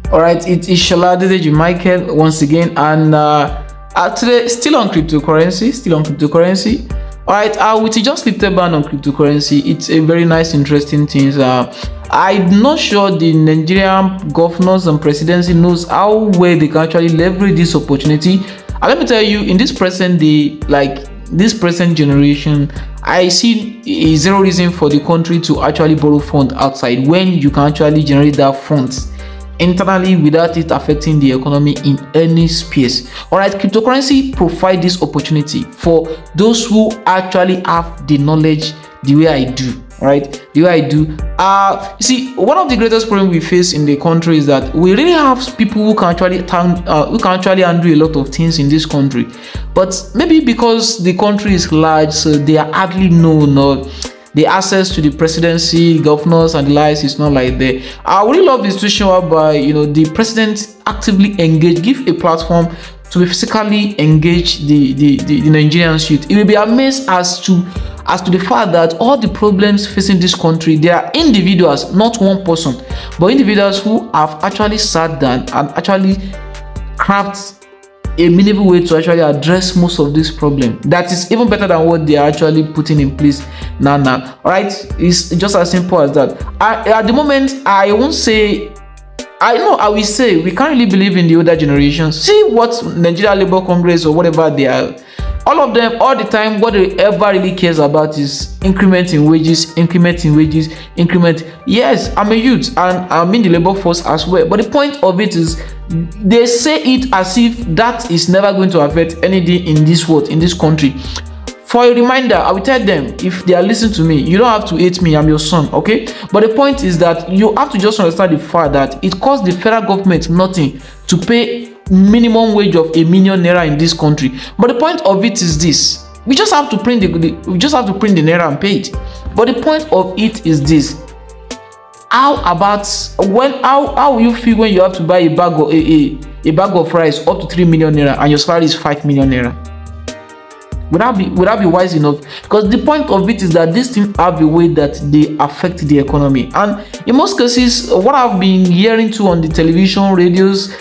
All right, it is Shola Dedeji Michael once again, and today still on cryptocurrency. All right, with just lifted ban on cryptocurrency, it's a very nice, interesting thing. I'm not sure the Nigerian governors and presidency knows how well they can actually leverage this opportunity. And let me tell you, in this present day, like this present generation, I see zero reason for the country to actually borrow funds outside when you can actually generate that funds internally without it affecting the economy in any space. All right, cryptocurrency provide this opportunity for those who actually have the knowledge the way I do. All right, the way I do. You see, one of the greatest problems we face in the country is that we really have people who can actually handle a lot of things in this country, but maybe because the country is large, so they are hardly known, or the access to the presidency, governors, and the likes is not like that. I really love the situation whereby the president actively give a platform to physically engage the Nigerian youth. It will be amazed as to the fact that all the problems facing this country, there are individuals, not one person, but individuals who have actually sat down and actually crafted a meaningful way to actually address most of this problem that is even better than what they are actually putting in place now. All right, it's just as simple as that. At the moment, I won't say, I will say we can't really believe in the older generations. See what Nigeria Labour Congress or whatever they are, all of them, all the time, what they ever really cares about is increment in wages. Yes, I'm a youth and I'm in the labor force as well, but the point of it is they say it as if that is never going to affect anything in this world, in this country. For a reminder, I will tell them, if they are listening to me, you don't have to hate me, I'm your son, okay? But the point is that you have to just understand the fact that it costs the federal government nothing to pay minimum wage of ₦1 million in this country. But the point of it is this: we just have to print the naira and pay it. But the point of it is this: how will you feel when you have to buy a bag of rice up to ₦3 million and your salary is ₦5 million? Would that be wise enough? Because the point of it is that these things have a way that they affect the economy, and in most cases, what I've been hearing too on the television, radios,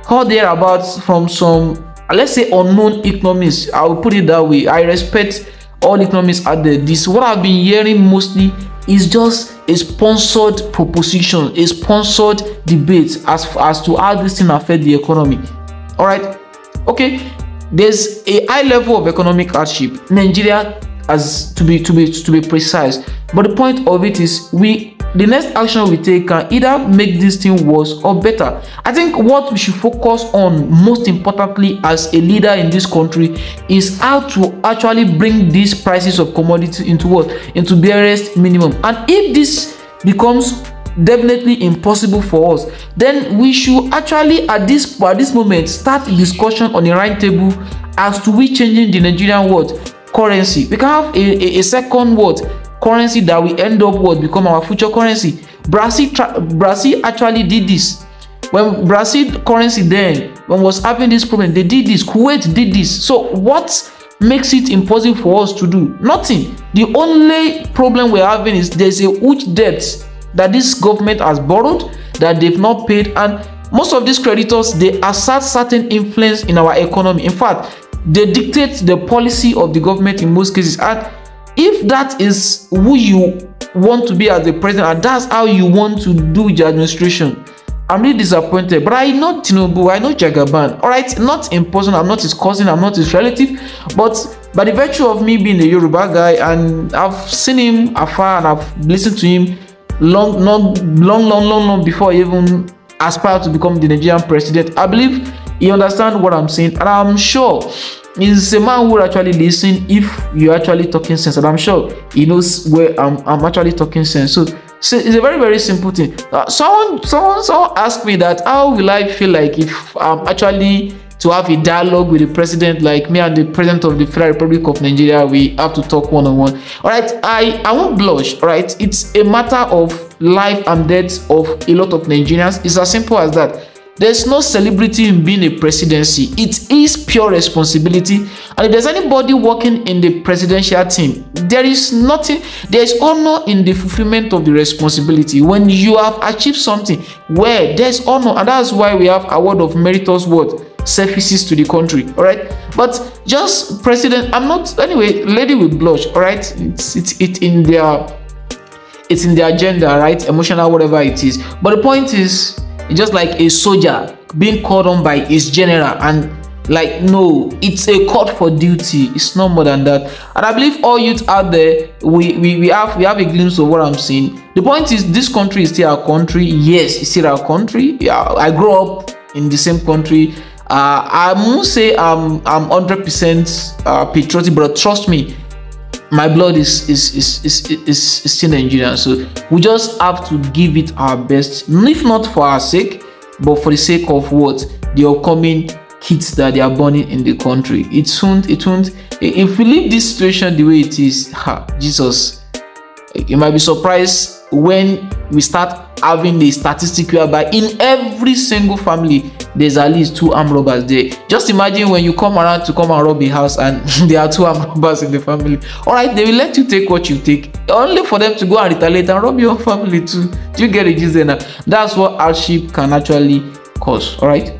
all thereabouts from some, let's say, unknown economists, I will put it that way. I respect all economists out there. What I've been hearing mostly is just a sponsored proposition, a sponsored debate as to how this thing affect the economy. All right, okay. There's a high level of economic hardship Nigeria, as to be precise. But the point of it is, the next action we take can either make this thing worse or better. I think what we should focus on most importantly as a leader in this country is how to actually bring these prices of commodities into barest minimum. And if this becomes definitely impossible for us, then we should actually at this moment start a discussion on the round table as to we changing the Nigerian currency. We can have a second currency that we end up become our future currency. Brazil actually did this. When Brazil currency then was having this problem, they did this. Kuwait did this. So what makes it impossible for us to do? Nothing. The only problem we're having is there's a huge debt that this government has borrowed that they've not paid, and most of these creditors, they assert certain influence in our economy. In fact, they dictate the policy of the government in most cases. And if that is who you want to be as the president, and that's how you want to do your administration, I'm really disappointed. But I know Tinubu, I know Jagaban. All right, not in person, I'm not his cousin, I'm not his relative, but by the virtue of me being a Yoruba guy, and I've seen him afar and I've listened to him long before he even aspired to become the Nigerian president, I believe he understands what I'm saying, and I'm sure he's a man who will actually listen if you're actually talking sense, and I'm sure he knows where I'm actually talking sense. So it's a very, very simple thing. Someone asked me that how will I feel like if I'm actually to have a dialogue with the president, like me and the president of the Federal Republic of Nigeria, we have to talk one-on-one. All right, I won't blush. All right, it's a matter of life and death of a lot of Nigerians. It's as simple as that. There's no celebrity in being a presidency. It is pure responsibility. And if there's anybody working in the presidential team, there is nothing, there is honor in the fulfillment of the responsibility. When you have achieved something, where there's honor, and that's why we have award of meritorious what? Services to the country. All right, but just president, I'm not, anyway, lady will blush. All right, it's in their agenda, right? Emotional, whatever it is. But the point is, it's just like a soldier being called on by his general, and like, no, it's a call for duty. It's not more than that. And I believe all youth out there, we have a glimpse of what I'm saying. The point is, this country is still our country. Yes, it's still our country. Yeah, I grew up in the same country. I won't say I'm 100% patriotic, but trust me, my blood is still Nigerian. So we just have to give it our best, if not for our sake, but for the sake of what? The upcoming kids that they are born in the country. It won't. If we leave this situation the way it is, Jesus, you might be surprised when we start having the statistic whereby in every single family there's at least 2 armed robbers there. Just imagine when you come around to come and rob a house and there are 2 armed robbers in the family. All right, they will let you take what you take, only for them to go and retaliate and rob your own family too. Do you get it? Now, that's what hardship can actually cause. All right.